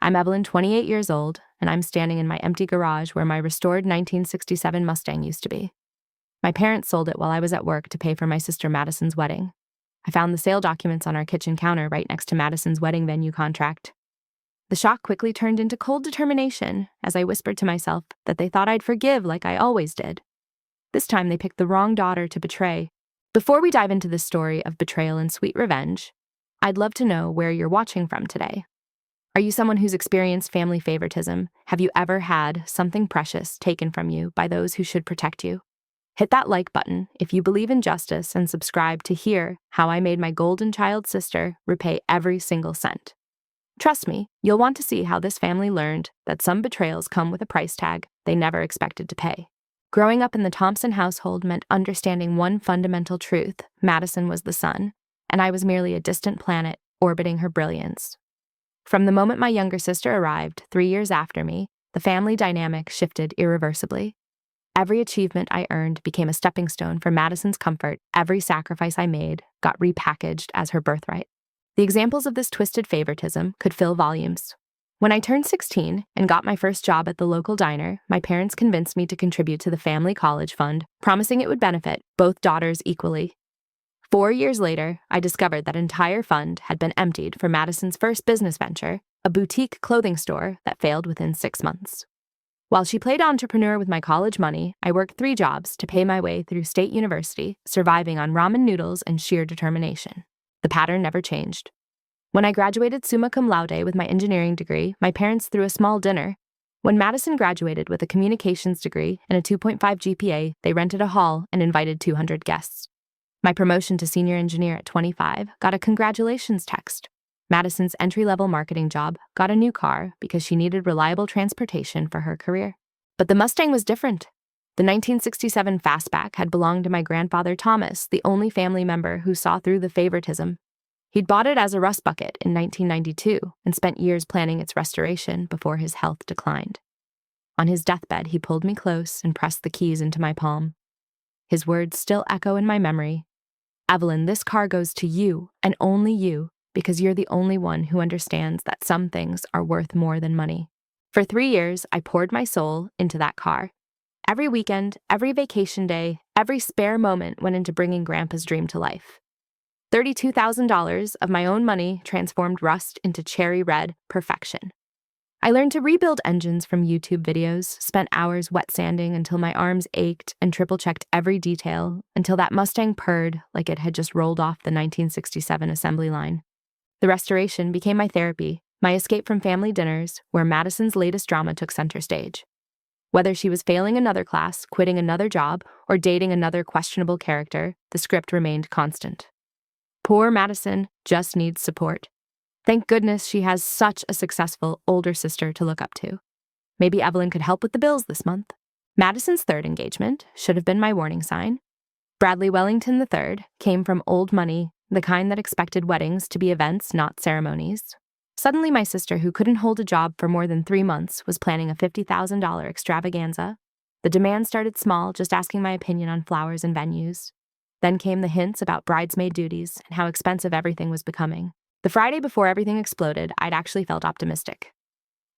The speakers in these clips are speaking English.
I'm Evelyn, 28 years old, and I'm standing in my empty garage where my restored 1967 Mustang used to be. My parents sold it while I was at work to pay for my sister Madison's wedding. I found the sale documents on our kitchen counter right next to Madison's wedding venue contract. The shock quickly turned into cold determination as I whispered to myself that they thought I'd forgive like I always did. This time they picked the wrong daughter to betray. Before we dive into this story of betrayal and sweet revenge, I'd love to know where you're watching from today. Are you someone who's experienced family favoritism? Have you ever had something precious taken from you by those who should protect you? Hit that like button if you believe in justice and subscribe to hear how I made my golden child sister repay every single cent. Trust me, you'll want to see how this family learned that some betrayals come with a price tag they never expected to pay. Growing up in the Thompson household meant understanding one fundamental truth: Madison was the sun, and I was merely a distant planet orbiting her brilliance. From the moment my younger sister arrived, 3 years after me, the family dynamic shifted irreversibly. Every achievement I earned became a stepping stone for Madison's comfort. Every sacrifice I made got repackaged as her birthright. The examples of this twisted favoritism could fill volumes. When I turned 16 and got my first job at the local diner, my parents convinced me to contribute to the family college fund, promising it would benefit both daughters equally. 4 years later, I discovered that entire fund had been emptied for Madison's first business venture, a boutique clothing store that failed within 6 months. While she played entrepreneur with my college money, I worked 3 jobs to pay my way through State University, surviving on ramen noodles and sheer determination. The pattern never changed. When I graduated summa cum laude with my engineering degree, my parents threw a small dinner. When Madison graduated with a communications degree and a 2.5 GPA, they rented a hall and invited 200 guests. My promotion to senior engineer at 25 got a congratulations text. Madison's entry-level marketing job got a new car because she needed reliable transportation for her career. But the Mustang was different. The 1967 Fastback had belonged to my grandfather Thomas, the only family member who saw through the favoritism. He'd bought it as a rust bucket in 1992 and spent years planning its restoration before his health declined. On his deathbed, he pulled me close and pressed the keys into my palm. His words still echo in my memory. "Evelyn, this car goes to you, and only you, because you're the only one who understands that some things are worth more than money." For 3 years, I poured my soul into that car. Every weekend, every vacation day, every spare moment went into bringing Grandpa's dream to life. $32,000 of my own money transformed rust into cherry red perfection. I learned to rebuild engines from YouTube videos, spent hours wet sanding until my arms ached, and triple-checked every detail until that Mustang purred like it had just rolled off the 1967 assembly line. The restoration became my therapy, my escape from family dinners, where Madison's latest drama took center stage. Whether she was failing another class, quitting another job, or dating another questionable character, the script remained constant. Poor Madison just needs support. Thank goodness she has such a successful older sister to look up to. Maybe Evelyn could help with the bills this month. Madison's third engagement should have been my warning sign. Bradley Wellington III came from old money, the kind that expected weddings to be events, not ceremonies. Suddenly, my sister, who couldn't hold a job for more than 3 months, was planning a $50,000 extravaganza. The demand started small, just asking my opinion on flowers and venues. Then came the hints about bridesmaid duties and how expensive everything was becoming. The Friday before everything exploded, I'd actually felt optimistic.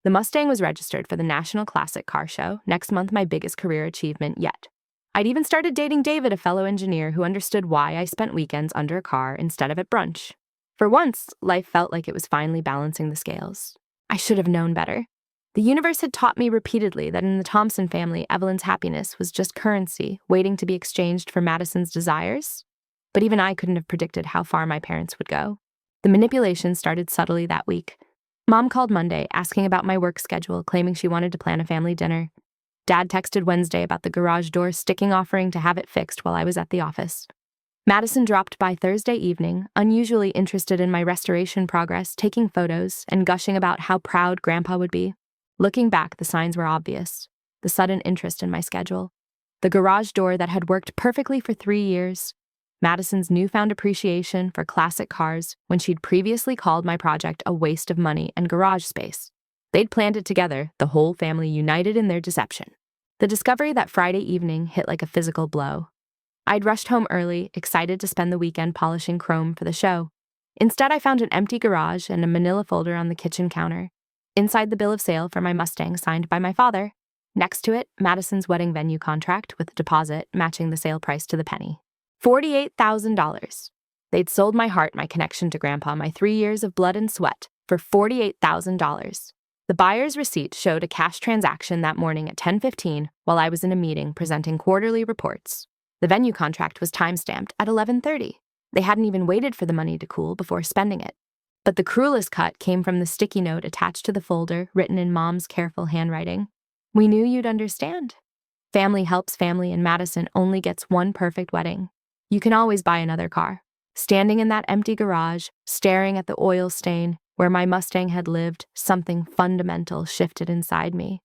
The Mustang was registered for the National Classic Car Show, next month my biggest career achievement yet. I'd even started dating David, a fellow engineer who understood why I spent weekends under a car instead of at brunch. For once, life felt like it was finally balancing the scales. I should have known better. The universe had taught me repeatedly that in the Thompson family, Evelyn's happiness was just currency waiting to be exchanged for Madison's desires. But even I couldn't have predicted how far my parents would go. The manipulation started subtly that week. Mom called Monday, asking about my work schedule, claiming she wanted to plan a family dinner. Dad texted Wednesday about the garage door sticking, offering to have it fixed while I was at the office. Madison dropped by Thursday evening, unusually interested in my restoration progress, taking photos and gushing about how proud Grandpa would be. Looking back, the signs were obvious. The sudden interest in my schedule. The garage door that had worked perfectly for 3 years. Madison's newfound appreciation for classic cars when she'd previously called my project a waste of money and garage space. They'd planned it together, the whole family united in their deception. The discovery that Friday evening hit like a physical blow. I'd rushed home early, excited to spend the weekend polishing chrome for the show. Instead, I found an empty garage and a manila folder on the kitchen counter. Inside the bill of sale for my Mustang signed by my father. Next to it, Madison's wedding venue contract with a deposit matching the sale price to the penny. $48,000. They'd sold my heart, my connection to Grandpa, my 3 years of blood and sweat for $48,000. The buyer's receipt showed a cash transaction that morning at 10:15 while I was in a meeting presenting quarterly reports. The venue contract was time-stamped at 11:30. They hadn't even waited for the money to cool before spending it. But the cruelest cut came from the sticky note attached to the folder, written in Mom's careful handwriting. "We knew you'd understand. Family helps family, and Madison only gets one perfect wedding. You can always buy another car." Standing in that empty garage, staring at the oil stain where my Mustang had lived, something fundamental shifted inside me.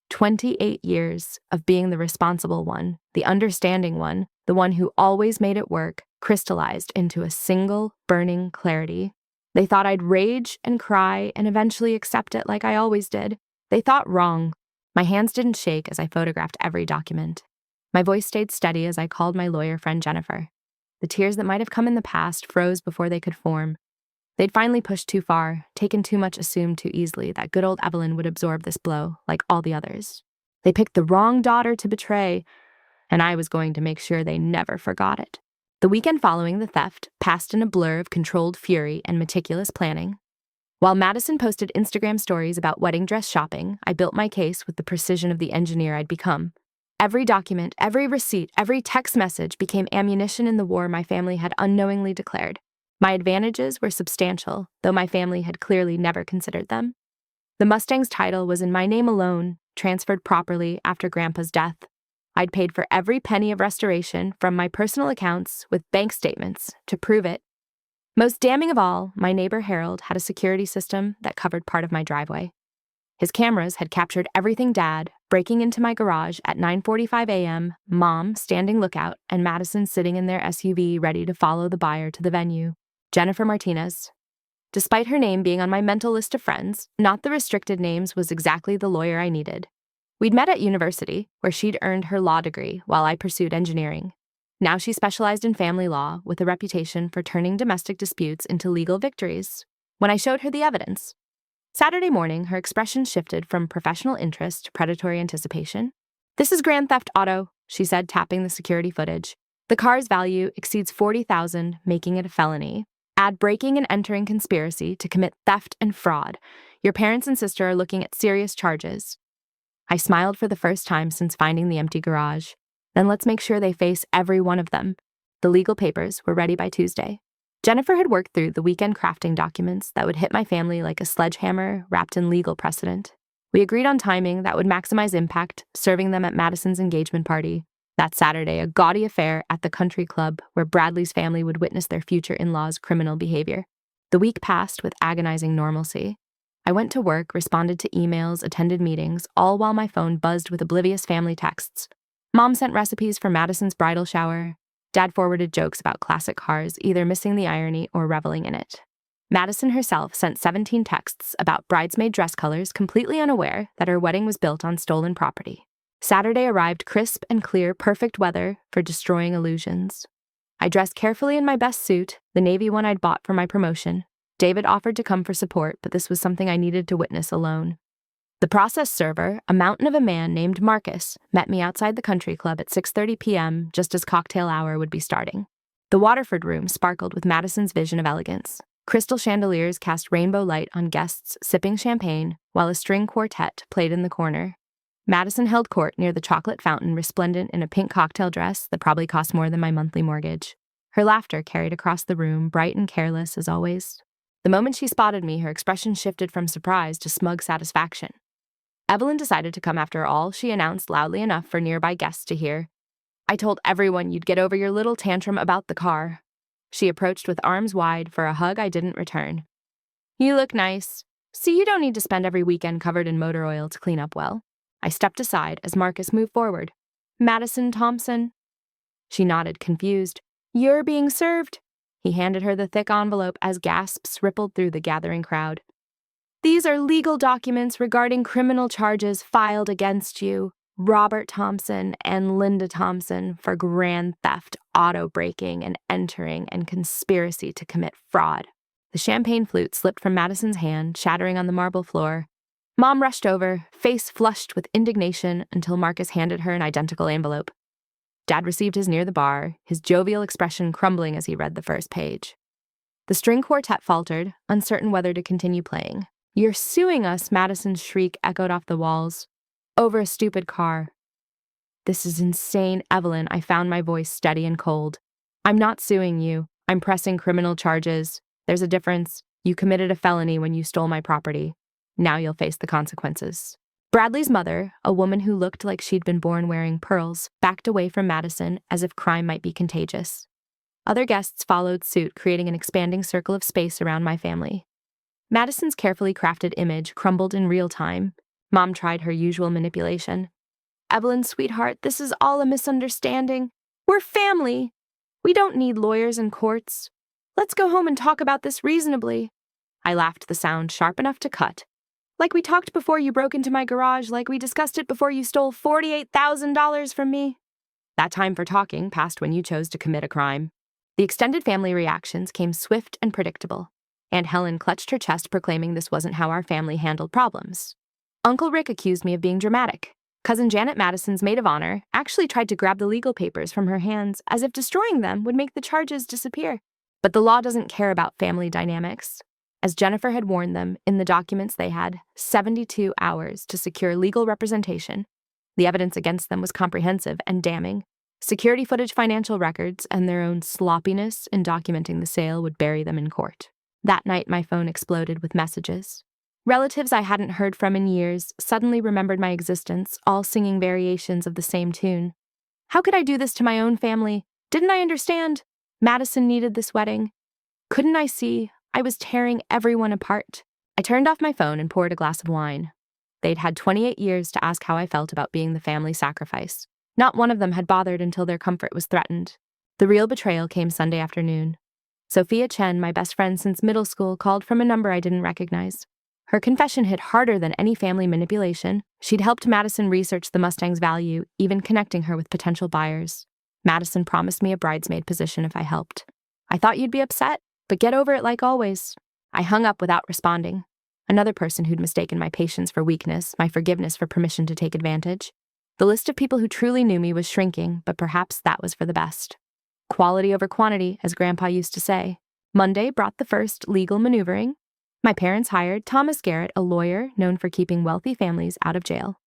28 years of being the responsible one, the understanding one, the one who always made it work, crystallized into a single, burning clarity. They thought I'd rage and cry and eventually accept it like I always did. They thought wrong. My hands didn't shake as I photographed every document. My voice stayed steady as I called my lawyer friend Jennifer. The tears that might have come in the past froze before they could form. They'd finally pushed too far, taken too much assumed too easily that good old Evelyn would absorb this blow, like all the others. They picked the wrong daughter to betray, and I was going to make sure they never forgot it. The weekend following the theft passed in a blur of controlled fury and meticulous planning. While Madison posted Instagram stories about wedding dress shopping, I built my case with the precision of the engineer I'd become. Every document, every receipt, every text message became ammunition in the war my family had unknowingly declared. My advantages were substantial, though my family had clearly never considered them. The Mustang's title was in my name alone, transferred properly after Grandpa's death. I'd paid for every penny of restoration from my personal accounts with bank statements to prove it. Most damning of all, my neighbor Harold had a security system that covered part of my driveway. His cameras had captured everything Dad, breaking into my garage at 9:45 a.m., Mom standing lookout, and Madison sitting in their SUV ready to follow the buyer to the venue. Jennifer Martinez. Despite her name being on my mental list of friends, not the restricted names was exactly the lawyer I needed. We'd met at university, where she'd earned her law degree while I pursued engineering. Now she specialized in family law with a reputation for turning domestic disputes into legal victories. When I showed her the evidence, Saturday morning, her expression shifted from professional interest to predatory anticipation. "This is grand theft auto," she said, tapping the security footage. "The car's value exceeds $40,000, making it a felony. Add breaking and entering conspiracy to commit theft and fraud. Your parents and sister are looking at serious charges." I smiled for the first time since finding the empty garage. Then let's make sure they face every one of them. The legal papers were ready by Tuesday. Jennifer had worked through the weekend crafting documents that would hit my family like a sledgehammer wrapped in legal precedent. We agreed on timing that would maximize impact, serving them at Madison's engagement party. That Saturday, a gaudy affair at the country club where Bradley's family would witness their future in-laws' criminal behavior. The week passed with agonizing normalcy. I went to work, responded to emails, attended meetings, all while my phone buzzed with oblivious family texts. Mom sent recipes for Madison's bridal shower. Dad forwarded jokes about classic cars, either missing the irony or reveling in it. Madison herself sent 17 texts about bridesmaid dress colors, completely unaware that her wedding was built on stolen property. Saturday arrived crisp and clear, perfect weather for destroying illusions. I dressed carefully in my best suit, the navy one I'd bought for my promotion. David offered to come for support, but this was something I needed to witness alone. The process server, a mountain of a man named Marcus, met me outside the country club at 6:30 p.m., just as cocktail hour would be starting. The Waterford room sparkled with Madison's vision of elegance. Crystal chandeliers cast rainbow light on guests sipping champagne, while a string quartet played in the corner. Madison held court near the chocolate fountain, resplendent in a pink cocktail dress that probably cost more than my monthly mortgage. Her laughter carried across the room, bright and careless as always. The moment she spotted me, her expression shifted from surprise to smug satisfaction. Evelyn decided to come after all, she announced loudly enough for nearby guests to hear. "I told everyone you'd get over your little tantrum about the car." She approached with arms wide for a hug I didn't return. "You look nice. See, you don't need to spend every weekend covered in motor oil to clean up well." I stepped aside as Marcus moved forward. "Madison Thompson." She nodded, confused. "You're being served." He handed her the thick envelope as gasps rippled through the gathering crowd. "These are legal documents regarding criminal charges filed against you, Robert Thompson and Linda Thompson, for grand theft, auto breaking and entering, and conspiracy to commit fraud." The champagne flute slipped from Madison's hand, shattering on the marble floor. Mom rushed over, face flushed with indignation, until Marcus handed her an identical envelope. Dad received his near the bar, his jovial expression crumbling as he read the first page. The string quartet faltered, uncertain whether to continue playing. "You're suing us," Madison's shriek echoed off the walls. "Over a stupid car." "This is insane, Evelyn," I found my voice steady and cold. "I'm not suing you. I'm pressing criminal charges. There's a difference. You committed a felony when you stole my property. Now you'll face the consequences." Bradley's mother, a woman who looked like she'd been born wearing pearls, backed away from Madison as if crime might be contagious. Other guests followed suit, creating an expanding circle of space around my family. Madison's carefully crafted image crumbled in real time. Mom tried her usual manipulation. "Evelyn, sweetheart, this is all a misunderstanding. We're family. We don't need lawyers and courts. Let's go home and talk about this reasonably." I laughed, the sound sharp enough to cut. "Like we talked before you broke into my garage, like we discussed it before you stole $48,000 from me." That time for talking passed when you chose to commit a crime. The extended family reactions came swift and predictable. Aunt Helen clutched her chest, proclaiming this wasn't how our family handled problems. Uncle Rick accused me of being dramatic. Cousin Janet, Madison's maid of honor, actually tried to grab the legal papers from her hands as if destroying them would make the charges disappear. But the law doesn't care about family dynamics. As Jennifer had warned them, in the documents they had 72 hours to secure legal representation. The evidence against them was comprehensive and damning. Security footage, financial records, and their own sloppiness in documenting the sale would bury them in court. That night, my phone exploded with messages. Relatives I hadn't heard from in years suddenly remembered my existence, all singing variations of the same tune. How could I do this to my own family? Didn't I understand? Madison needed this wedding. Couldn't I see? I was tearing everyone apart. I turned off my phone and poured a glass of wine. They'd had 28 years to ask how I felt about being the family sacrifice. Not one of them had bothered until their comfort was threatened. The real betrayal came Sunday afternoon. Sophia Chen, my best friend since middle school, called from a number I didn't recognize. Her confession hit harder than any family manipulation. She'd helped Madison research the Mustang's value, even connecting her with potential buyers. Madison promised me a bridesmaid position if I helped. "I thought you'd be upset, but get over it like always." I hung up without responding. Another person who'd mistaken my patience for weakness, my forgiveness for permission to take advantage. The list of people who truly knew me was shrinking, but perhaps that was for the best. Quality over quantity, as Grandpa used to say. Monday brought the first legal maneuvering. My parents hired Thomas Garrett, a lawyer known for keeping wealthy families out of jail.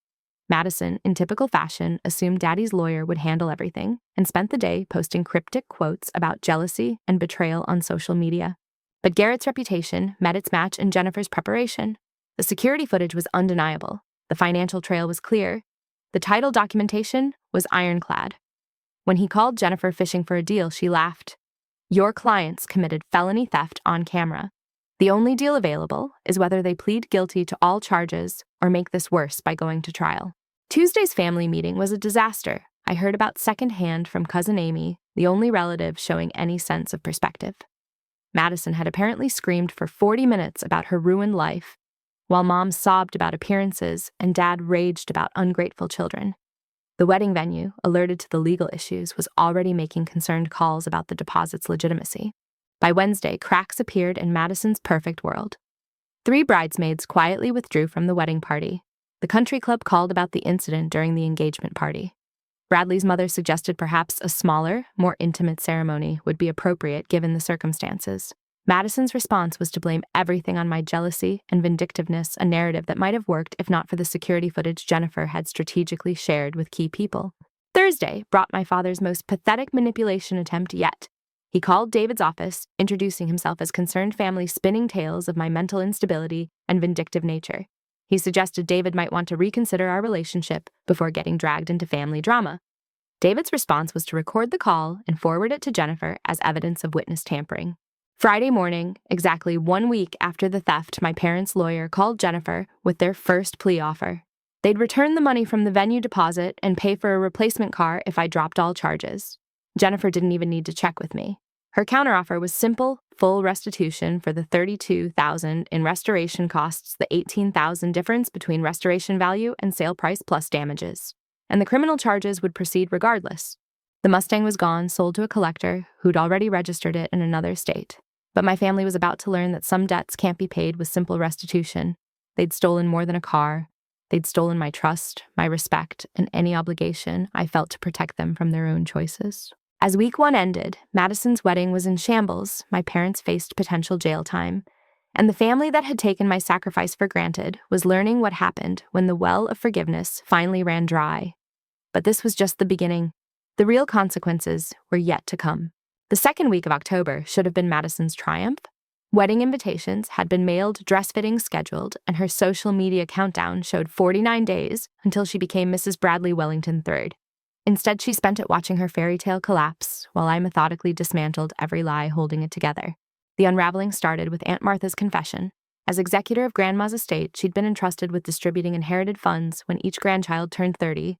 Madison, in typical fashion, assumed Daddy's lawyer would handle everything and spent the day posting cryptic quotes about jealousy and betrayal on social media. But Garrett's reputation met its match in Jennifer's preparation. The security footage was undeniable. The financial trail was clear. The title documentation was ironclad. When he called Jennifer fishing for a deal, she laughed. "Your clients committed felony theft on camera. The only deal available is whether they plead guilty to all charges or make this worse by going to trial." Tuesday's family meeting was a disaster. I heard about secondhand from Cousin Amy, the only relative showing any sense of perspective. Madison had apparently screamed for 40 minutes about her ruined life, while Mom sobbed about appearances and Dad raged about ungrateful children. The wedding venue, alerted to the legal issues, was already making concerned calls about the deposit's legitimacy. By Wednesday, cracks appeared in Madison's perfect world. 3 bridesmaids quietly withdrew from the wedding party. The country club called about the incident during the engagement party. Bradley's mother suggested perhaps a smaller, more intimate ceremony would be appropriate given the circumstances. Madison's response was to blame everything on my jealousy and vindictiveness, a narrative that might have worked if not for the security footage Jennifer had strategically shared with key people. Thursday brought my father's most pathetic manipulation attempt yet. He called David's office, introducing himself as concerned family, spinning tales of my mental instability and vindictive nature. He suggested David might want to reconsider our relationship before getting dragged into family drama. David's response was to record the call and forward it to Jennifer as evidence of witness tampering. Friday morning, exactly 1 week after the theft, my parents' lawyer called Jennifer with their first plea offer. They'd return the money from the venue deposit and pay for a replacement car if I dropped all charges. Jennifer didn't even need to check with me. Her counteroffer was simple, full restitution for the $32,000 in restoration costs, the $18,000 difference between restoration value and sale price plus damages. And the criminal charges would proceed regardless. The Mustang was gone, sold to a collector who'd already registered it in another state. But my family was about to learn that some debts can't be paid with simple restitution. They'd stolen more than a car. They'd stolen my trust, my respect, and any obligation I felt to protect them from their own choices. As week 1 ended, Madison's wedding was in shambles. My parents faced potential jail time, and the family that had taken my sacrifice for granted was learning what happened when the well of forgiveness finally ran dry. But this was just the beginning. The real consequences were yet to come. The second week of October should have been Madison's triumph. Wedding invitations had been mailed, dress fittings scheduled, and her social media countdown showed 49 days until she became Mrs. Bradley Wellington III. Instead, she spent it watching her fairy tale collapse while I methodically dismantled every lie holding it together. The unraveling started with Aunt Martha's confession. As executor of Grandma's estate, she'd been entrusted with distributing inherited funds when each grandchild turned 30.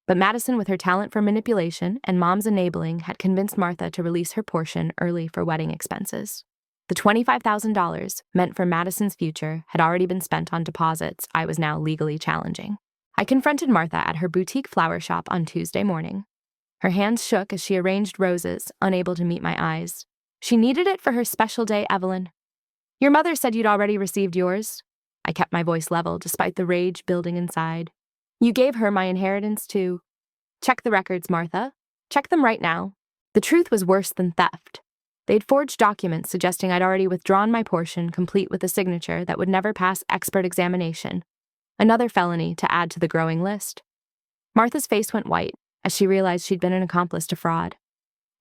But Madison, with her talent for manipulation and Mom's enabling, had convinced Martha to release her portion early for wedding expenses. The $25,000 meant for Madison's future had already been spent on deposits I was now legally challenging. I confronted Martha at her boutique flower shop on Tuesday morning. Her hands shook as she arranged roses, unable to meet my eyes. She needed it for her special day, Evelyn. Your mother said you'd already received yours. I kept my voice level despite the rage building inside. You gave her my inheritance too. Check the records, Martha. Check them right now. The truth was worse than theft. They'd forged documents suggesting I'd already withdrawn my portion, complete with a signature that would never pass expert examination. Another felony to add to the growing list. Martha's face went white as she realized she'd been an accomplice to fraud.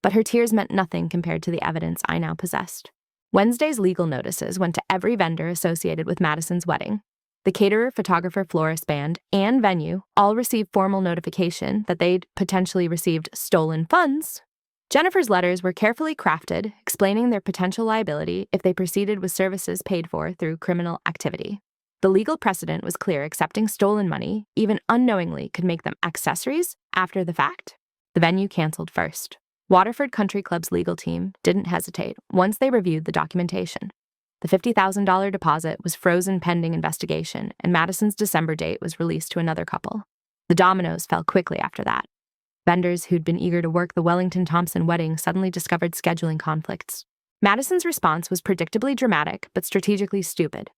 But her tears meant nothing compared to the evidence I now possessed. Wednesday's legal notices went to every vendor associated with Madison's wedding. The caterer, photographer, florist, band, and venue all received formal notification that they'd potentially received stolen funds. Jennifer's letters were carefully crafted, explaining their potential liability if they proceeded with services paid for through criminal activity. The legal precedent was clear. Accepting stolen money, even unknowingly, could make them accessories after the fact. The venue canceled first. Waterford Country Club's legal team didn't hesitate once they reviewed the documentation. The $50,000 deposit was frozen pending investigation, and Madison's December date was released to another couple. The dominoes fell quickly after that. Vendors who'd been eager to work the Wellington-Thompson wedding suddenly discovered scheduling conflicts. Madison's response was predictably dramatic, but strategically stupid.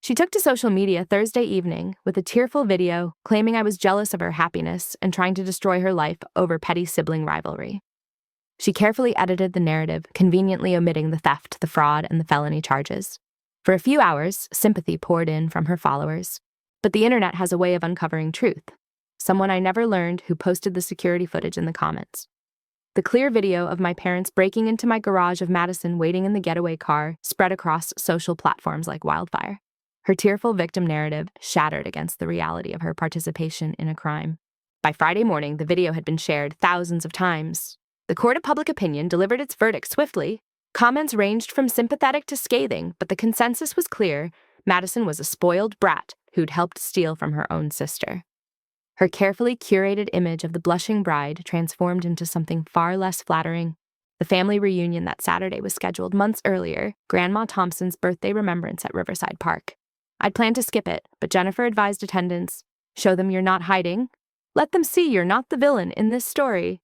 She took to social media Thursday evening with a tearful video claiming I was jealous of her happiness and trying to destroy her life over petty sibling rivalry. She carefully edited the narrative, conveniently omitting the theft, the fraud, and the felony charges. For a few hours, sympathy poured in from her followers. But the internet has a way of uncovering truth. Someone I never learned who posted the security footage in the comments. The clear video of my parents breaking into my garage of Madison waiting in the getaway car spread across social platforms like wildfire. Her tearful victim narrative shattered against the reality of her participation in a crime. By Friday morning, the video had been shared thousands of times. The court of public opinion delivered its verdict swiftly. Comments ranged from sympathetic to scathing, but the consensus was clear. Madison was a spoiled brat who'd helped steal from her own sister. Her carefully curated image of the blushing bride transformed into something far less flattering. The family reunion that Saturday was scheduled months earlier, Grandma Thompson's birthday remembrance at Riverside Park. I'd planned to skip it, but Jennifer advised attendants, show them you're not hiding. Let them see you're not the villain in this story.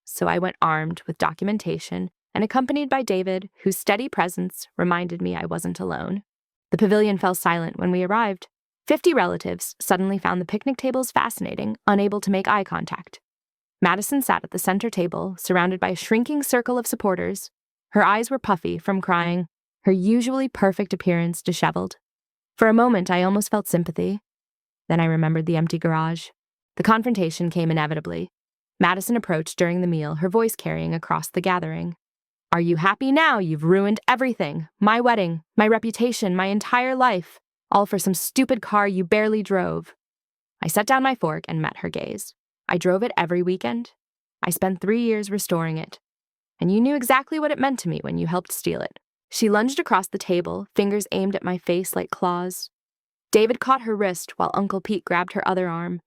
So I went armed with documentation and accompanied by David, whose steady presence reminded me I wasn't alone. The pavilion fell silent when we arrived. 50 relatives suddenly found the picnic tables fascinating, unable to make eye contact. Madison sat at the center table, surrounded by a shrinking circle of supporters. Her eyes were puffy from crying, her usually perfect appearance disheveled. For a moment, I almost felt sympathy. Then I remembered the empty garage. The confrontation came inevitably. Madison approached during the meal, her voice carrying across the gathering. Are you happy now? You've ruined everything. My wedding, my reputation, my entire life. All for some stupid car you barely drove. I set down my fork and met her gaze. I drove it every weekend. I spent 3 years restoring it. And you knew exactly what it meant to me when you helped steal it. She lunged across the table, fingers aimed at my face like claws. David caught her wrist while Uncle Pete grabbed her other arm.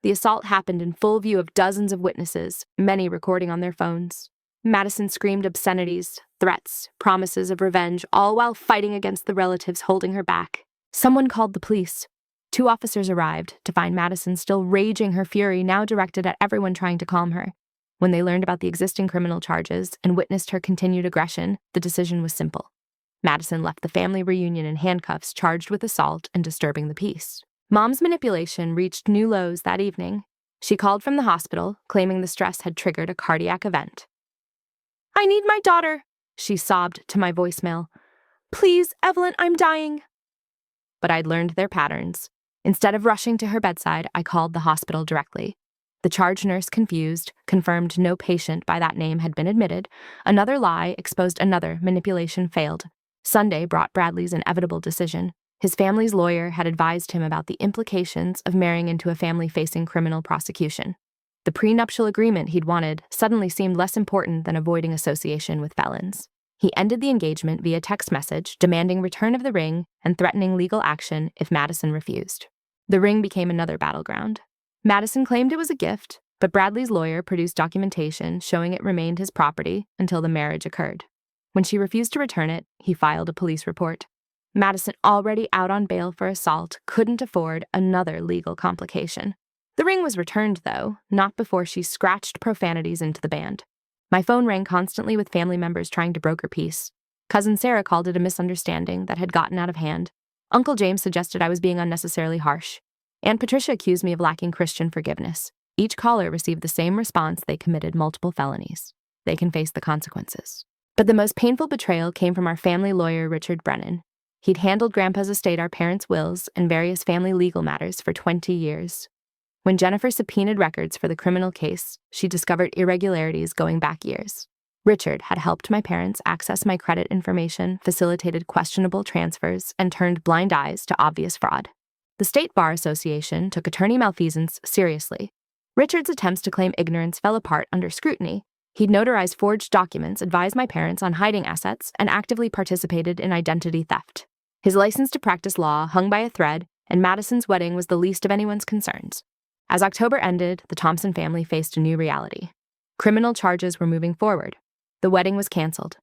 The assault happened in full view of dozens of witnesses, many recording on their phones. Madison screamed obscenities, threats, promises of revenge, all while fighting against the relatives holding her back. Someone called the police. 2 officers arrived to find Madison still raging, her fury now directed at everyone trying to calm her. When they learned about the existing criminal charges and witnessed her continued aggression, the decision was simple. Madison left the family reunion in handcuffs, charged with assault and disturbing the peace. Mom's manipulation reached new lows that evening. She called from the hospital, claiming the stress had triggered a cardiac event. "I need my daughter," she sobbed to my voicemail. "Please, Evelyn, I'm dying." But I'd learned their patterns. Instead of rushing to her bedside, I called the hospital directly. The charge nurse, confused, confirmed no patient by that name had been admitted. Another lie exposed another manipulation failed. Sunday brought Bradley's inevitable decision. His family's lawyer had advised him about the implications of marrying into a family facing criminal prosecution. The prenuptial agreement he'd wanted suddenly seemed less important than avoiding association with felons. He ended the engagement via text message, demanding return of the ring and threatening legal action if Madison refused. The ring became another battleground. Madison claimed it was a gift, but Bradley's lawyer produced documentation showing it remained his property until the marriage occurred. When she refused to return it, he filed a police report. Madison, already out on bail for assault, couldn't afford another legal complication. The ring was returned, though, not before she scratched profanities into the band. My phone rang constantly with family members trying to broker peace. Cousin Sarah called it a misunderstanding that had gotten out of hand. Uncle James suggested I was being unnecessarily harsh. Aunt Patricia accused me of lacking Christian forgiveness. Each caller received the same response: they committed multiple felonies. They can face the consequences. But the most painful betrayal came from our family lawyer, Richard Brennan. He'd handled Grandpa's estate, our parents' wills, and various family legal matters for 20 years. When Jennifer subpoenaed records for the criminal case, she discovered irregularities going back years. Richard had helped my parents access my credit information, facilitated questionable transfers, and turned blind eyes to obvious fraud. The State Bar Association took attorney malfeasance seriously. Richard's attempts to claim ignorance fell apart under scrutiny. He'd notarized forged documents, advised my parents on hiding assets, and actively participated in identity theft. His license to practice law hung by a thread, and Madison's wedding was the least of anyone's concerns. As October ended, the Thompson family faced a new reality. Criminal charges were moving forward. The wedding was canceled.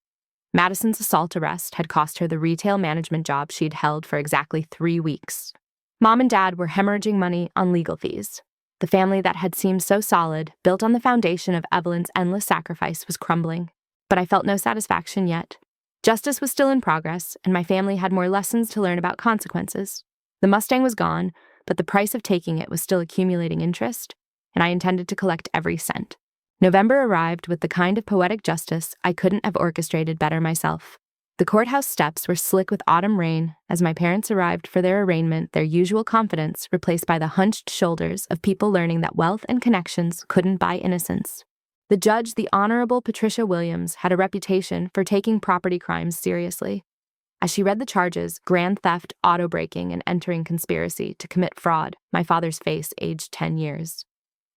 Madison's assault arrest had cost her the retail management job she'd held for exactly 3 weeks. Mom and Dad were hemorrhaging money on legal fees. The family that had seemed so solid, built on the foundation of Evelyn's endless sacrifice, was crumbling. But I felt no satisfaction yet. Justice was still in progress, and my family had more lessons to learn about consequences. The Mustang was gone, but the price of taking it was still accumulating interest, and I intended to collect every cent. November arrived with the kind of poetic justice I couldn't have orchestrated better myself. The courthouse steps were slick with autumn rain as my parents arrived for their arraignment, their usual confidence replaced by the hunched shoulders of people learning that wealth and connections couldn't buy innocence. The judge, the Honorable Patricia Williams, had a reputation for taking property crimes seriously. As she read the charges, grand theft, auto-breaking, and entering conspiracy to commit fraud, my father's face aged 10 years.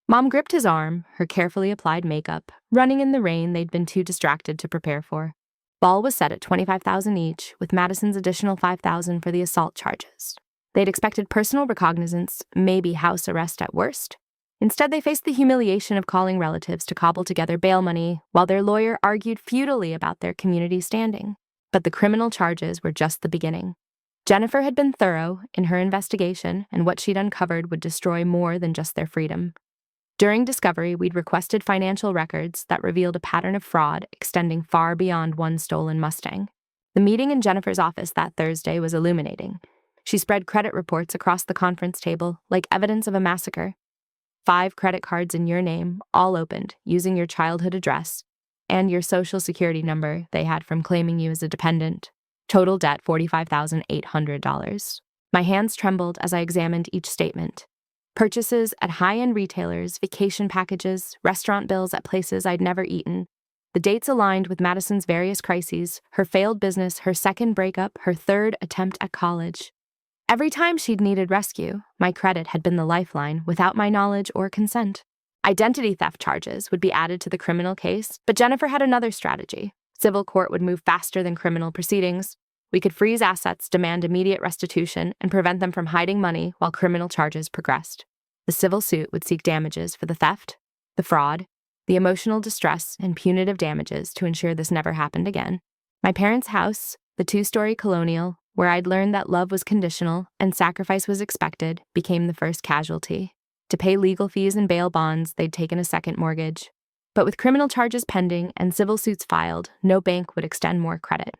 Mom gripped his arm, her carefully applied makeup, running in the rain they'd been too distracted to prepare for. Ball was set at $25,000 each, with Madison's additional $5,000 for the assault charges. They'd expected personal recognizance, maybe house arrest at worst. Instead, they faced the humiliation of calling relatives to cobble together bail money, while their lawyer argued futilely about their community standing. But the criminal charges were just the beginning. Jennifer had been thorough in her investigation, and what she'd uncovered would destroy more than just their freedom. During discovery, we'd requested financial records that revealed a pattern of fraud extending far beyond one stolen Mustang. The meeting in Jennifer's office that Thursday was illuminating. She spread credit reports across the conference table like evidence of a massacre. 5 credit cards in your name, all opened, using your childhood address and your social security number they had from claiming you as a dependent. Total debt $45,800. My hands trembled as I examined each statement. Purchases at high-end retailers, vacation packages, restaurant bills at places I'd never eaten. The dates aligned with Madison's various crises, her failed business, her second breakup, her third attempt at college. Every time she'd needed rescue, my credit had been the lifeline without my knowledge or consent. Identity theft charges would be added to the criminal case, but Jennifer had another strategy. Civil court would move faster than criminal proceedings. We could freeze assets, demand immediate restitution, and prevent them from hiding money while criminal charges progressed. The civil suit would seek damages for the theft, the fraud, the emotional distress, and punitive damages to ensure this never happened again. My parents' house, the 2-story colonial, where I'd learned that love was conditional and sacrifice was expected, became the first casualty. To pay legal fees and bail bonds, they'd taken a second mortgage. But with criminal charges pending and civil suits filed, no bank would extend more credit.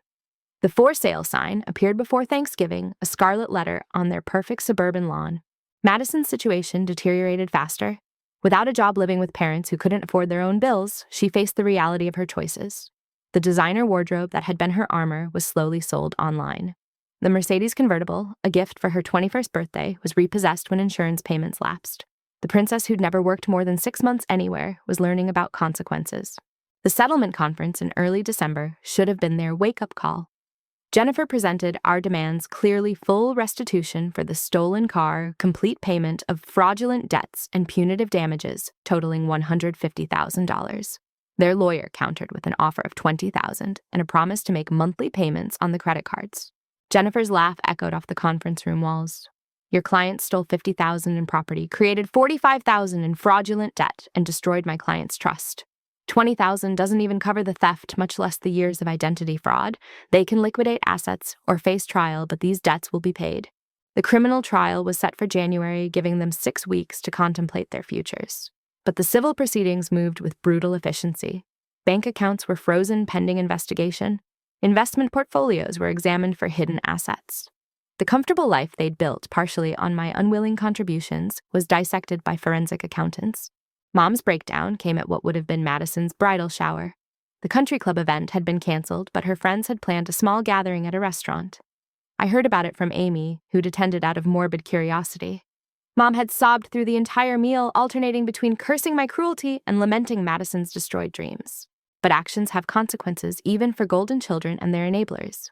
The for sale sign appeared before Thanksgiving, a scarlet letter on their perfect suburban lawn. Madison's situation deteriorated faster. Without a job living with parents who couldn't afford their own bills, she faced the reality of her choices. The designer wardrobe that had been her armor was slowly sold online. The Mercedes convertible, a gift for her 21st birthday, was repossessed when insurance payments lapsed. The princess who'd never worked more than 6 months anywhere was learning about consequences. The settlement conference in early December should have been their wake-up call. Jennifer presented our demands clearly: full restitution for the stolen car, complete payment of fraudulent debts, and punitive damages totaling $150,000. Their lawyer countered with an offer of $20,000 and a promise to make monthly payments on the credit cards. Jennifer's laugh echoed off the conference room walls. Your client stole $50,000 in property, created $45,000 in fraudulent debt, and destroyed my client's trust. $20,000 doesn't even cover the theft, much less the years of identity fraud. They can liquidate assets or face trial, but these debts will be paid. The criminal trial was set for January, giving them 6 weeks to contemplate their futures. But the civil proceedings moved with brutal efficiency. Bank accounts were frozen pending investigation. Investment portfolios were examined for hidden assets. The comfortable life they'd built, partially on my unwilling contributions, was dissected by forensic accountants. Mom's breakdown came at what would have been Madison's bridal shower. The country club event had been canceled, but her friends had planned a small gathering at a restaurant. I heard about it from Amy, who'd attended out of morbid curiosity. Mom had sobbed through the entire meal, alternating between cursing my cruelty and lamenting Madison's destroyed dreams. But actions have consequences, even for golden children and their enablers.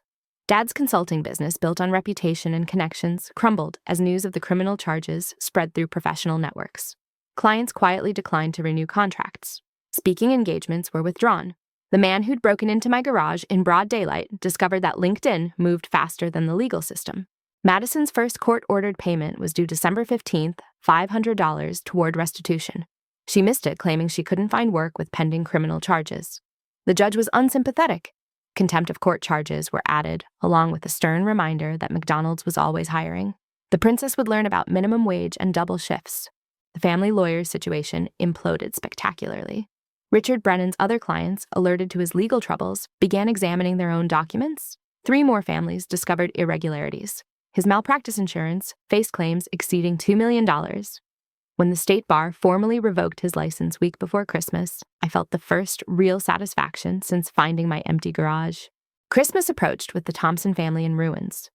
Dad's consulting business, built on reputation and connections, crumbled as news of the criminal charges spread through professional networks. Clients quietly declined to renew contracts. Speaking engagements were withdrawn. The man who'd broken into my garage in broad daylight discovered that LinkedIn moved faster than the legal system. Madison's first court-ordered payment was due December 15th, $500 toward restitution. She missed it, claiming she couldn't find work with pending criminal charges. The judge was unsympathetic. Contempt of court charges were added, along with a stern reminder that McDonald's was always hiring. The princess would learn about minimum wage and double shifts. The family lawyer's situation imploded spectacularly. Richard Brennan's other clients, alerted to his legal troubles, began examining their own documents. 3 more families discovered irregularities. His malpractice insurance faced claims exceeding $2 million. When the state bar formally revoked his license week before Christmas, I felt the first real satisfaction since finding my empty garage. Christmas approached with the Thompson family in ruins.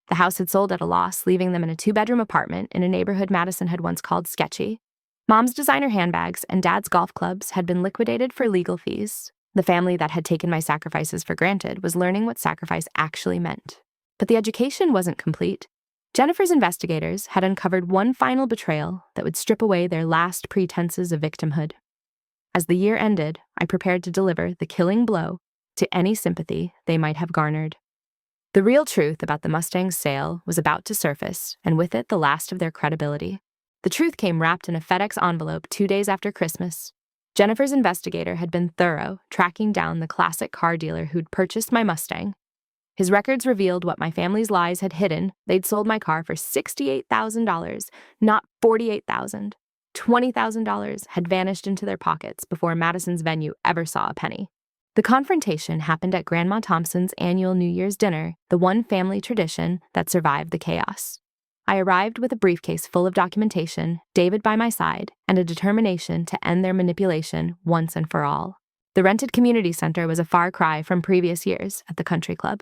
The house had sold at a loss, leaving them in a 2-bedroom apartment in a neighborhood Madison had once called sketchy. Mom's designer handbags and Dad's golf clubs had been liquidated for legal fees. The family that had taken my sacrifices for granted was learning what sacrifice actually meant. But the education wasn't complete. Jennifer's investigators had uncovered one final betrayal that would strip away their last pretenses of victimhood. As the year ended, I prepared to deliver the killing blow to any sympathy they might have garnered. The real truth about the Mustang's sale was about to surface, and with it the last of their credibility. The truth came wrapped in a FedEx envelope 2 days after Christmas. Jennifer's investigator had been thorough, tracking down the classic car dealer who'd purchased my Mustang. His records revealed what my family's lies had hidden. They'd sold my car for $68,000, not $48,000. $20,000 had vanished into their pockets before Madison's venue ever saw a penny. The confrontation happened at Grandma Thompson's annual New Year's dinner, the one family tradition that survived the chaos. I arrived with a briefcase full of documentation, David by my side, and a determination to end their manipulation once and for all. The rented community center was a far cry from previous years at the country club.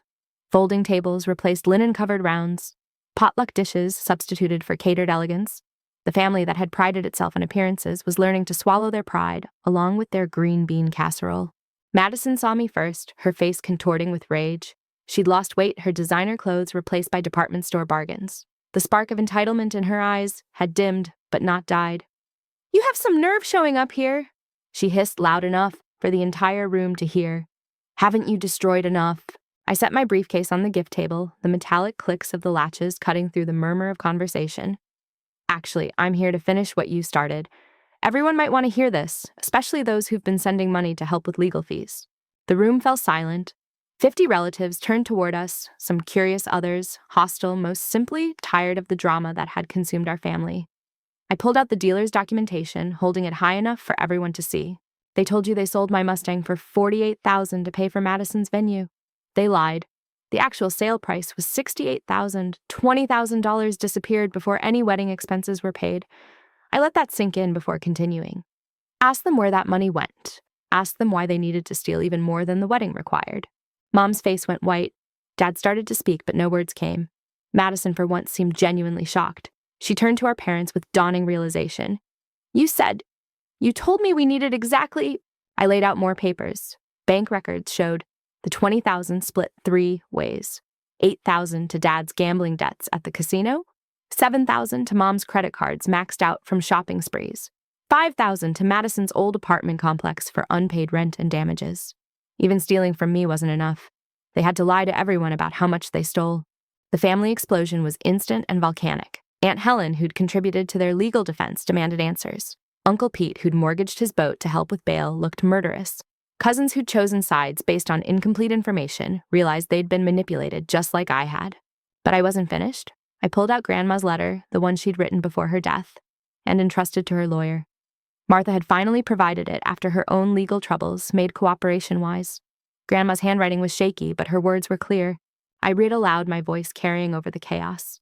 Folding tables replaced linen-covered rounds. Potluck dishes substituted for catered elegance. The family that had prided itself on appearances was learning to swallow their pride, along with their green bean casserole. Madison saw me first, her face contorting with rage. She'd lost weight, her designer clothes replaced by department store bargains. The spark of entitlement in her eyes had dimmed, but not died. "You have some nerve showing up here," she hissed loud enough for the entire room to hear. "Haven't you destroyed enough?" I set my briefcase on the gift table, the metallic clicks of the latches cutting through the murmur of conversation. "Actually, I'm here to finish what you started. Everyone might want to hear this, especially those who've been sending money to help with legal fees." The room fell silent. 50 relatives turned toward us, some curious others, hostile, most simply tired of the drama that had consumed our family. I pulled out the dealer's documentation, holding it high enough for everyone to see. "They told you they sold my Mustang for $48,000 to pay for Madison's venue. They lied. The actual sale price was $68,000. $20,000 disappeared before any wedding expenses were paid. I let that sink in before continuing. Asked them where that money went. Asked them why they needed to steal even more than the wedding required. Mom's face went white. Dad started to speak, but no words came. Madison, for once, seemed genuinely shocked. She turned to our parents with dawning realization. You told me we needed exactly... I laid out more papers. Bank records showed the $20,000 split 3 ways. $8,000 to Dad's gambling debts at the casino, $7,000 to Mom's credit cards maxed out from shopping sprees, $5,000 to Madison's old apartment complex for unpaid rent and damages. Even stealing from me wasn't enough. They had to lie to everyone about how much they stole. The family explosion was instant and volcanic. Aunt Helen, who'd contributed to their legal defense, demanded answers. Uncle Pete, who'd mortgaged his boat to help with bail, looked murderous. Cousins who'd chosen sides based on incomplete information realized they'd been manipulated just like I had. But I wasn't finished. I pulled out Grandma's letter, the one she'd written before her death, and entrusted to her lawyer. Martha had finally provided it after her own legal troubles made cooperation wise. Grandma's handwriting was shaky, but her words were clear. I read aloud, my voice carrying over the chaos.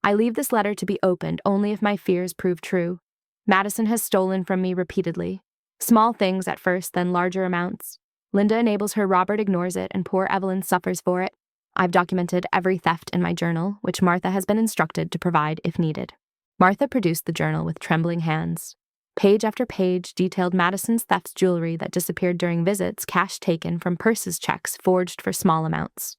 I leave this letter to be opened only if my fears prove true. Madison has stolen from me repeatedly. Small things at first, then larger amounts. Linda enables her, Robert ignores it, and poor Evelyn suffers for it. I've documented every theft in my journal, which Martha has been instructed to provide if needed. Martha produced the journal with trembling hands. Page after page detailed Madison's thefts, jewelry that disappeared during visits, cash taken from purses, checks forged for small amounts.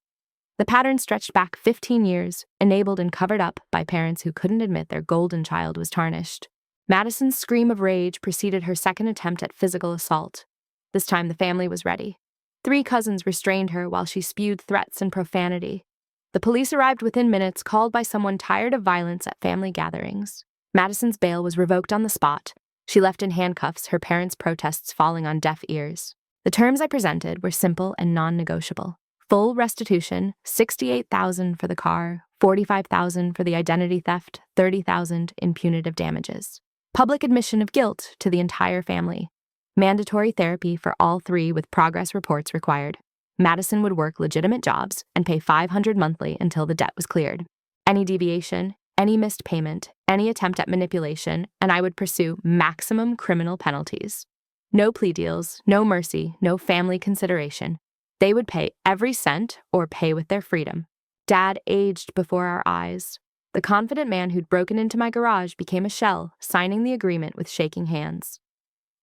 The pattern stretched back 15 years, enabled and covered up by parents who couldn't admit their golden child was tarnished. Madison's scream of rage preceded her second attempt at physical assault. This time the family was ready. 3 cousins restrained her while she spewed threats and profanity. The police arrived within minutes, called by someone tired of violence at family gatherings. Madison's bail was revoked on the spot. She left in handcuffs, her parents' protests falling on deaf ears. The terms I presented were simple and non-negotiable. Full restitution, $68,000 for the car, $45,000 for the identity theft, $30,000 in punitive damages. Public admission of guilt to the entire family. Mandatory therapy for all 3 with progress reports required. Madison would work legitimate jobs and pay $500 monthly until the debt was cleared. Any deviation, any missed payment, any attempt at manipulation, and I would pursue maximum criminal penalties. No plea deals, no mercy, no family consideration. They would pay every cent or pay with their freedom. Dad aged before our eyes. The confident man who'd broken into my garage became a shell, signing the agreement with shaking hands.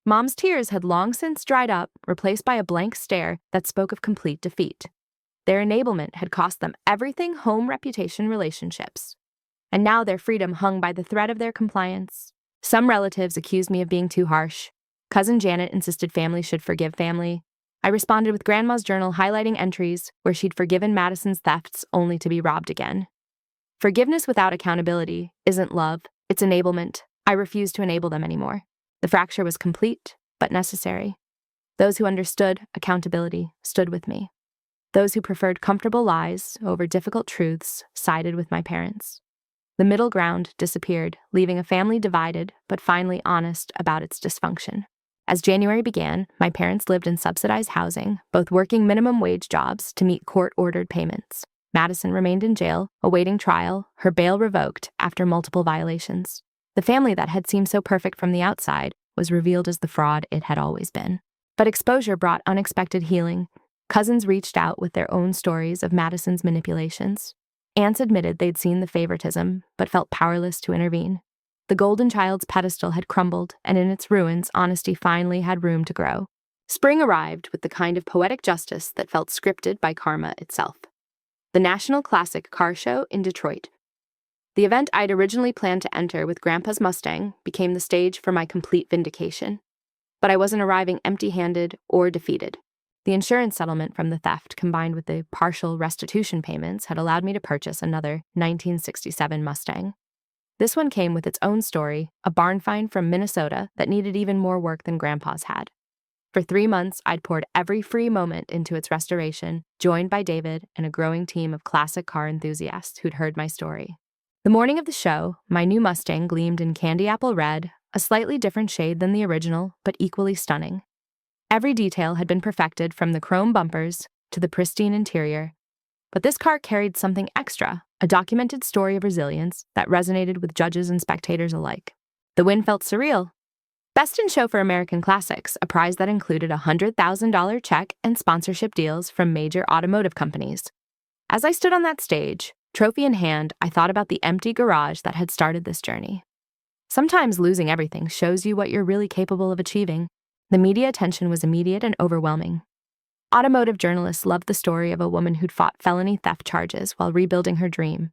Mom's tears had long since dried up, replaced by a blank stare that spoke of complete defeat. Their enablement had cost them everything: home, reputation, relationships. And now their freedom hung by the thread of their compliance. Some relatives accused me of being too harsh. Cousin Janet insisted family should forgive family. I responded with Grandma's journal highlighting entries where she'd forgiven Madison's thefts only to be robbed again. Forgiveness without accountability isn't love, it's enablement. I refused to enable them anymore. The fracture was complete, but necessary. Those who understood accountability stood with me. Those who preferred comfortable lies over difficult truths sided with my parents. The middle ground disappeared, leaving a family divided, but finally honest about its dysfunction. As January began, my parents lived in subsidized housing, both working minimum wage jobs to meet court-ordered payments. Madison remained in jail, awaiting trial, her bail revoked after multiple violations. The family that had seemed so perfect from the outside was revealed as the fraud it had always been. But exposure brought unexpected healing. Cousins reached out with their own stories of Madison's manipulations. Aunts admitted they'd seen the favoritism, but felt powerless to intervene. The golden child's pedestal had crumbled, and in its ruins, honesty finally had room to grow. Spring arrived with the kind of poetic justice that felt scripted by karma itself. The National Classic Car Show in Detroit. The event I'd originally planned to enter with Grandpa's Mustang became the stage for my complete vindication. But I wasn't arriving empty-handed or defeated. The insurance settlement from the theft, combined with the partial restitution payments, had allowed me to purchase another 1967 Mustang. This one came with its own story, a barn find from Minnesota that needed even more work than Grandpa's had. For 3 months, I'd poured every free moment into its restoration, joined by David and a growing team of classic car enthusiasts who'd heard my story. The morning of the show, my new Mustang gleamed in candy apple red, a slightly different shade than the original, but equally stunning. Every detail had been perfected, from the chrome bumpers to the pristine interior. But this car carried something extra, a documented story of resilience that resonated with judges and spectators alike. The win felt surreal. Best in Show for American Classics, a prize that included a $100,000 check and sponsorship deals from major automotive companies. As I stood on that stage, trophy in hand, I thought about the empty garage that had started this journey. Sometimes losing everything shows you what you're really capable of achieving. The media attention was immediate and overwhelming. Automotive journalists loved the story of a woman who'd fought felony theft charges while rebuilding her dream.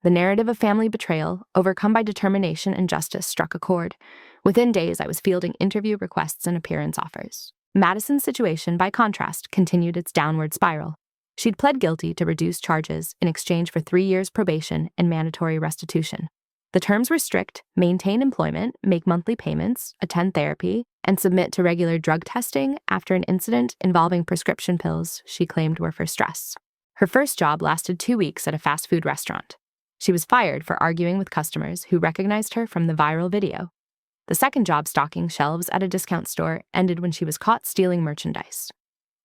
The narrative of family betrayal, overcome by determination and justice, struck a chord. Within days, I was fielding interview requests and appearance offers. Madison's situation, by contrast, continued its downward spiral. She'd pled guilty to reduced charges in exchange for 3 years probation and mandatory restitution. The terms were strict: maintain employment, make monthly payments, attend therapy, and submit to regular drug testing after an incident involving prescription pills she claimed were for stress. Her first job lasted 2 weeks at a fast food restaurant. She was fired for arguing with customers who recognized her from the viral video. The second job, stocking shelves at a discount store, ended when she was caught stealing merchandise.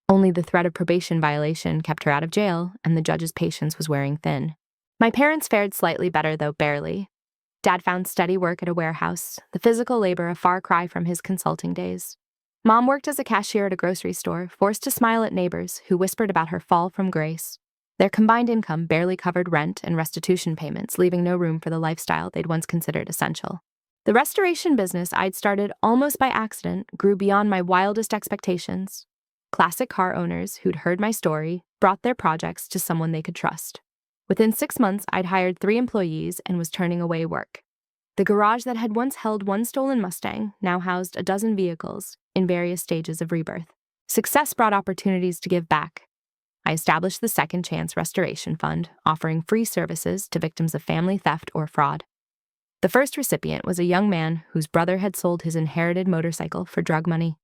Only the threat of probation violation kept her out of jail, and the judge's patience was wearing thin. My parents fared slightly better, though barely. Dad found steady work at a warehouse, the physical labor a far cry from his consulting days. Mom worked as a cashier at a grocery store, forced to smile at neighbors who whispered about her fall from grace. Their combined income barely covered rent and restitution payments, leaving no room for the lifestyle they'd once considered essential. The restoration business I'd started almost by accident grew beyond my wildest expectations. Classic car owners who'd heard my story brought their projects to someone they could trust. Within 6 months, I'd hired 3 employees and was turning away work. The garage that had once held one stolen Mustang now housed a dozen vehicles in various stages of rebirth. Success brought opportunities to give back. I established the Second Chance Restoration Fund, offering free services to victims of family theft or fraud. The first recipient was a young man whose brother had sold his inherited motorcycle for drug money.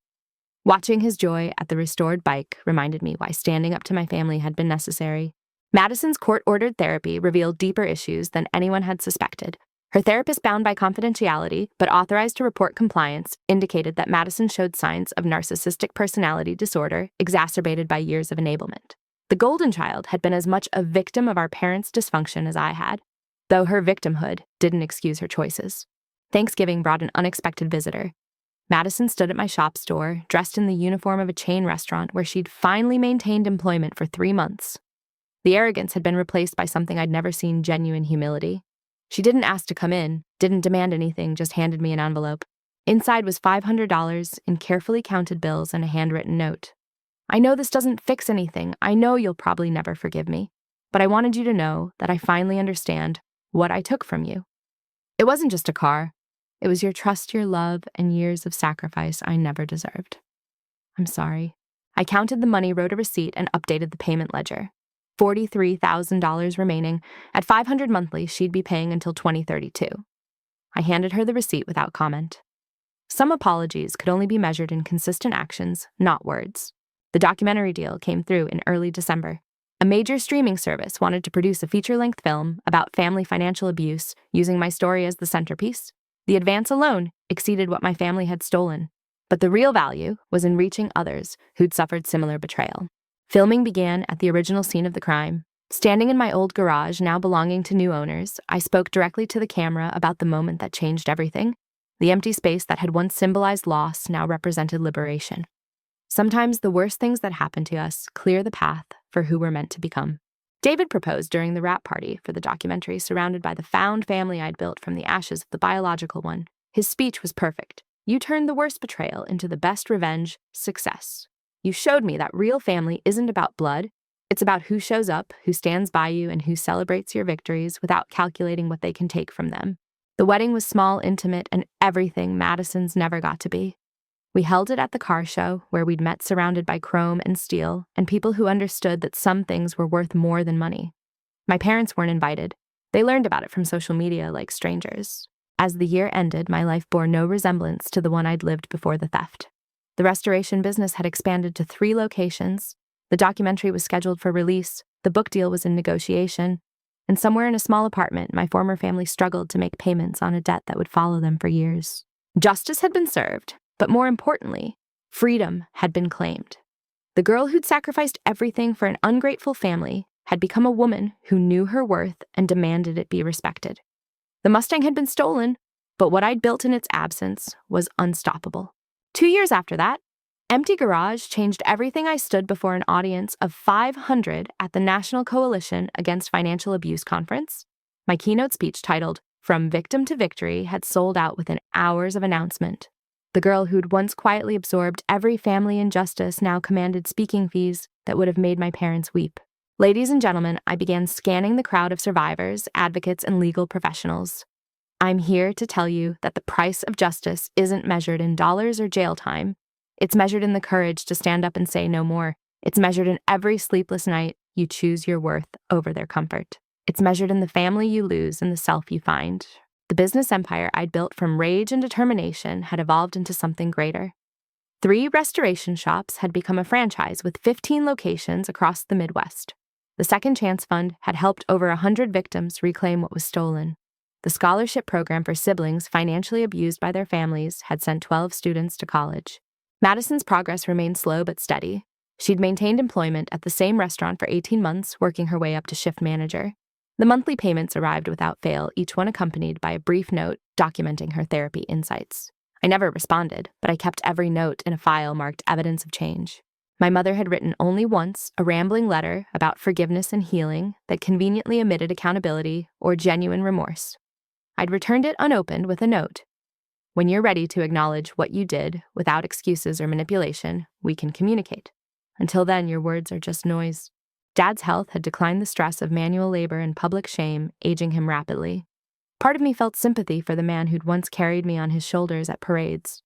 Watching his joy at the restored bike reminded me why standing up to my family had been necessary. Madison's court-ordered therapy revealed deeper issues than anyone had suspected. Her therapist, bound by confidentiality but authorized to report compliance, indicated that Madison showed signs of narcissistic personality disorder exacerbated by years of enablement. The golden child had been as much a victim of our parents' dysfunction as I had, though her victimhood didn't excuse her choices. Thanksgiving brought an unexpected visitor. Madison stood at my shop door, dressed in the uniform of a chain restaurant where she'd finally maintained employment for 3 months. The arrogance had been replaced by something I'd never seen: genuine humility. She didn't ask to come in, didn't demand anything, just handed me an envelope. Inside was $500 in carefully counted bills and a handwritten note. "I know this doesn't fix anything. I know you'll probably never forgive me. But I wanted you to know that I finally understand what I took from you. It wasn't just a car. It was your trust, your love, and years of sacrifice I never deserved. I'm sorry." I counted the money, wrote a receipt, and updated the payment ledger. $43,000 remaining. At $500 monthly, she'd be paying until 2032. I handed her the receipt without comment. Some apologies could only be measured in consistent actions, not words. The documentary deal came through in early December. A major streaming service wanted to produce a feature-length film about family financial abuse using my story as the centerpiece. The advance alone exceeded what my family had stolen, but the real value was in reaching others who'd suffered similar betrayal. Filming began at the original scene of the crime. Standing in my old garage, now belonging to new owners, I spoke directly to the camera about the moment that changed everything. The empty space that had once symbolized loss now represented liberation. Sometimes the worst things that happen to us clear the path for who we're meant to become. David proposed during the wrap party for the documentary, surrounded by the found family I'd built from the ashes of the biological one. His speech was perfect. "You turned the worst betrayal into the best revenge, success. You showed me that real family isn't about blood. It's about who shows up, who stands by you, and who celebrates your victories without calculating what they can take from them." The wedding was small, intimate, and everything Madison's never got to be. We held it at the car show, where we'd met surrounded by chrome and steel, and people who understood that some things were worth more than money. My parents weren't invited. They learned about it from social media like strangers. As the year ended, my life bore no resemblance to the one I'd lived before the theft. The restoration business had expanded to 3 locations. The documentary was scheduled for release, the book deal was in negotiation, and somewhere in a small apartment, my former family struggled to make payments on a debt that would follow them for years. Justice had been served, but more importantly, freedom had been claimed. The girl who'd sacrificed everything for an ungrateful family had become a woman who knew her worth and demanded it be respected. The Mustang had been stolen, but what I'd built in its absence was unstoppable. 2 years after that, Empty Garage changed everything. I stood before an audience of 500 at the National Coalition Against Financial Abuse conference. My keynote speech, titled "From Victim to Victory," had sold out within hours of announcement. The girl who'd once quietly absorbed every family injustice now commanded speaking fees that would have made my parents weep. Ladies and gentlemen, I began scanning the crowd of survivors, advocates, and legal professionals. I'm here to tell you that the price of justice isn't measured in dollars or jail time. It's measured in the courage to stand up and say no more. It's measured in every sleepless night you choose your worth over their comfort. It's measured in the family you lose and the self you find. The business empire I'd built from rage and determination had evolved into something greater. 3 restoration shops had become a franchise with 15 locations across the Midwest. The Second Chance Fund had helped over 100 victims reclaim what was stolen. The scholarship program for siblings financially abused by their families had sent 12 students to college. Madison's progress remained slow but steady. She'd maintained employment at the same restaurant for 18 months, working her way up to shift manager. The monthly payments arrived without fail, each one accompanied by a brief note documenting her therapy insights. I never responded, but I kept every note in a file marked evidence of change. My mother had written only once a rambling letter about forgiveness and healing that conveniently omitted accountability or genuine remorse. I'd returned it unopened with a note. When you're ready to acknowledge what you did without excuses or manipulation, we can communicate. Until then, your words are just noise. Dad's health had declined the stress of manual labor and public shame, aging him rapidly. Part of me felt sympathy for the man who'd once carried me on his shoulders at parades.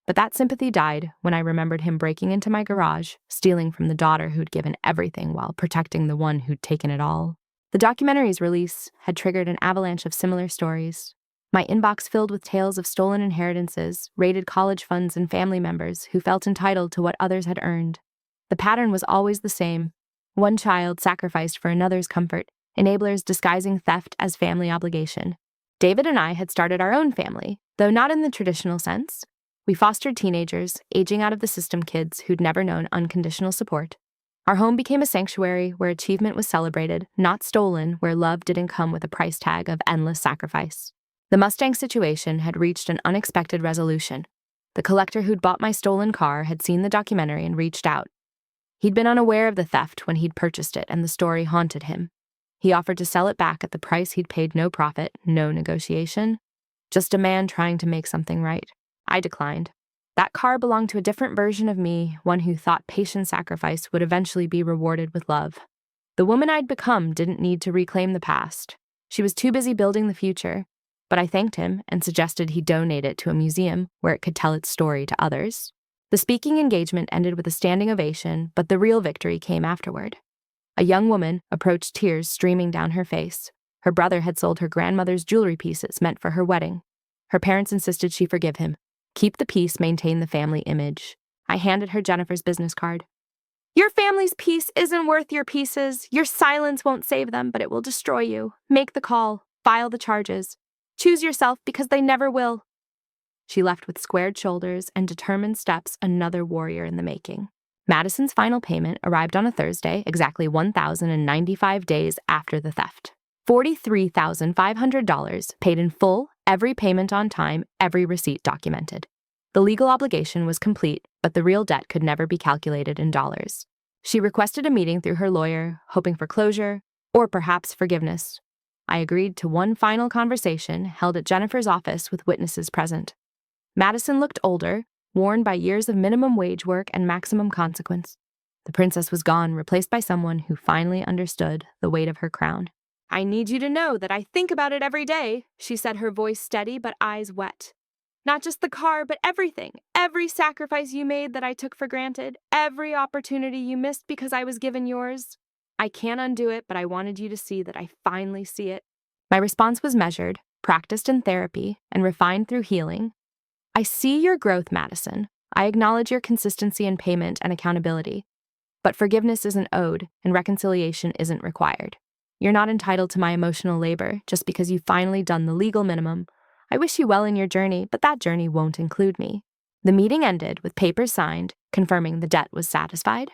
But that sympathy died when I remembered him breaking into my garage, stealing from the daughter who'd given everything while protecting the one who'd taken it all. The documentary's release had triggered an avalanche of similar stories. My inbox filled with tales of stolen inheritances, raided college funds, and family members who felt entitled to what others had earned. The pattern was always the same. One child sacrificed for another's comfort, enablers disguising theft as family obligation. David and I had started our own family, though not in the traditional sense. We fostered teenagers, aging out of the system kids who'd never known unconditional support. Our home became a sanctuary where achievement was celebrated, not stolen, where love didn't come with a price tag of endless sacrifice. The Mustang situation had reached an unexpected resolution. The collector who'd bought my stolen car had seen the documentary and reached out. He'd been unaware of the theft when he'd purchased it, and the story haunted him. He offered to sell it back at the price he'd paid. No profit, no negotiation. Just a man trying to make something right. I declined. That car belonged to a different version of me, one who thought patient sacrifice would eventually be rewarded with love. The woman I'd become didn't need to reclaim the past. She was too busy building the future. But I thanked him and suggested he donate it to a museum where it could tell its story to others. The speaking engagement ended with a standing ovation, but the real victory came afterward. A young woman approached, tears streaming down her face. Her brother had sold her grandmother's jewelry pieces meant for her wedding. Her parents insisted she forgive him. Keep the peace, maintain the family image. I handed her Jennifer's business card. Your family's peace isn't worth your pieces. Your silence won't save them, but it will destroy you. Make the call. File the charges. Choose yourself because they never will. She left with squared shoulders and determined steps, another warrior in the making. Madison's final payment arrived on a Thursday, exactly 1,095 days after the theft. $43,500 paid in full, every payment on time, every receipt documented. The legal obligation was complete, but the real debt could never be calculated in dollars. She requested a meeting through her lawyer, hoping for closure, or perhaps forgiveness. I agreed to one final conversation held at Jennifer's office with witnesses present. Madison looked older, worn by years of minimum wage work and maximum consequence. The princess was gone, replaced by someone who finally understood the weight of her crown. I need you to know that I think about it every day, she said, her voice steady but eyes wet. Not just the car, but everything. Every sacrifice you made that I took for granted. Every opportunity you missed because I was given yours. I can't undo it, but I wanted you to see that I finally see it. My response was measured, practiced in therapy, and refined through healing. I see your growth, Madison. I acknowledge your consistency in payment and accountability. But forgiveness isn't owed, and reconciliation isn't required. You're not entitled to my emotional labor just because you've finally done the legal minimum. I wish you well in your journey, but that journey won't include me. The meeting ended with papers signed, confirming the debt was satisfied.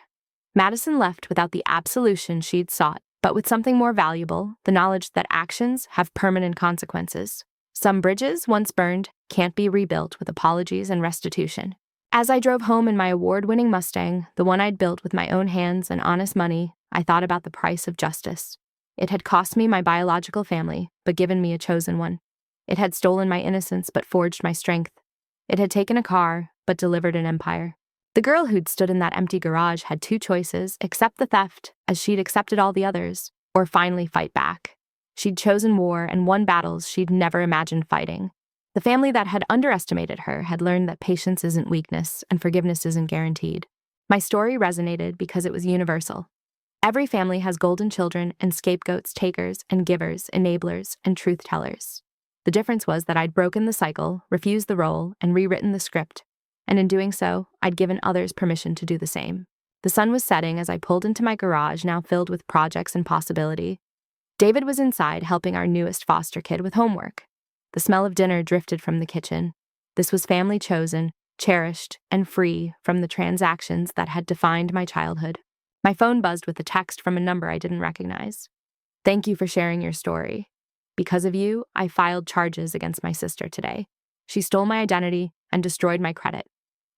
Madison left without the absolution she'd sought, but with something more valuable, the knowledge that actions have permanent consequences. Some bridges, once burned, can't be rebuilt with apologies and restitution. As I drove home in my award-winning Mustang, the one I'd built with my own hands and honest money, I thought about the price of justice. It had cost me my biological family, but given me a chosen one. It had stolen my innocence, but forged my strength. It had taken a car, but delivered an empire. The girl who'd stood in that empty garage had two choices: accept the theft, as she'd accepted all the others, or finally fight back. She'd chosen war and won battles she'd never imagined fighting. The family that had underestimated her had learned that patience isn't weakness and forgiveness isn't guaranteed. My story resonated because it was universal. Every family has golden children and scapegoats, takers and givers, enablers and truth tellers. The difference was that I'd broken the cycle, refused the role, and rewritten the script. And in doing so, I'd given others permission to do the same. The sun was setting as I pulled into my garage, now filled with projects and possibility. David was inside helping our newest foster kid with homework. The smell of dinner drifted from the kitchen. This was family chosen, cherished, and free from the transactions that had defined my childhood. My phone buzzed with a text from a number I didn't recognize. Thank you for sharing your story. Because of you, I filed charges against my sister today. She stole my identity and destroyed my credit.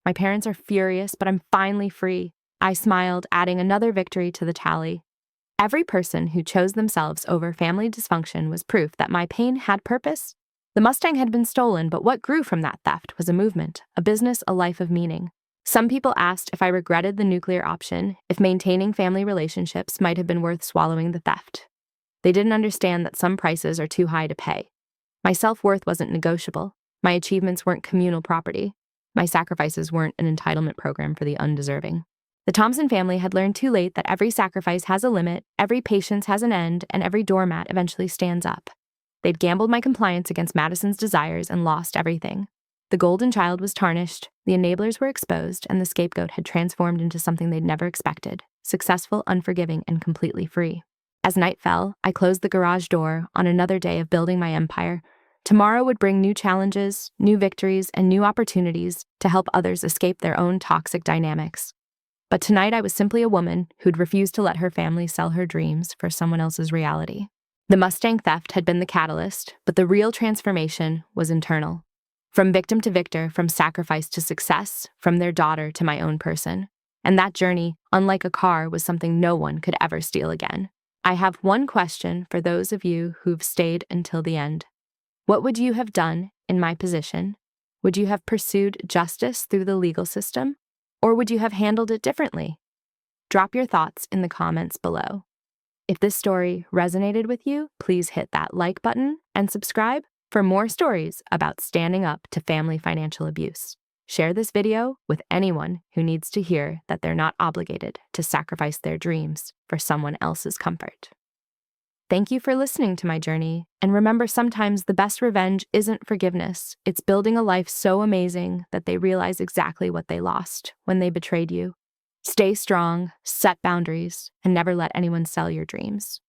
My parents are furious, but I'm finally free. I smiled, adding another victory to the tally. Every person who chose themselves over family dysfunction was proof that my pain had purpose. The Mustang had been stolen, but what grew from that theft was a movement, a business, a life of meaning. Some people asked if I regretted the nuclear option, if maintaining family relationships might have been worth swallowing the theft. They didn't understand that some prices are too high to pay. My self-worth wasn't negotiable. My achievements weren't communal property. My sacrifices weren't an entitlement program for the undeserving. The Thompson family had learned too late that every sacrifice has a limit, every patience has an end, and every doormat eventually stands up. They'd gambled my compliance against Madison's desires and lost everything. The golden child was tarnished, the enablers were exposed, and the scapegoat had transformed into something they'd never expected: successful, unforgiving, and completely free. As night fell, I closed the garage door on another day of building my empire. Tomorrow would bring new challenges, new victories, and new opportunities to help others escape their own toxic dynamics. But tonight I was simply a woman who'd refused to let her family sell her dreams for someone else's reality. The Mustang theft had been the catalyst, but the real transformation was internal. From victim to victor, from sacrifice to success, from their daughter to my own person. And that journey, unlike a car, was something no one could ever steal again. I have one question for those of you who've stayed until the end. What would you have done in my position? Would you have pursued justice through the legal system? Or would you have handled it differently? Drop your thoughts in the comments below. If this story resonated with you, please hit that like button and subscribe for more stories about standing up to family financial abuse. Share this video with anyone who needs to hear that they're not obligated to sacrifice their dreams for someone else's comfort. Thank you for listening to my journey, and remember, sometimes the best revenge isn't forgiveness. It's building a life so amazing that they realize exactly what they lost when they betrayed you. Stay strong, set boundaries, and never let anyone sell your dreams.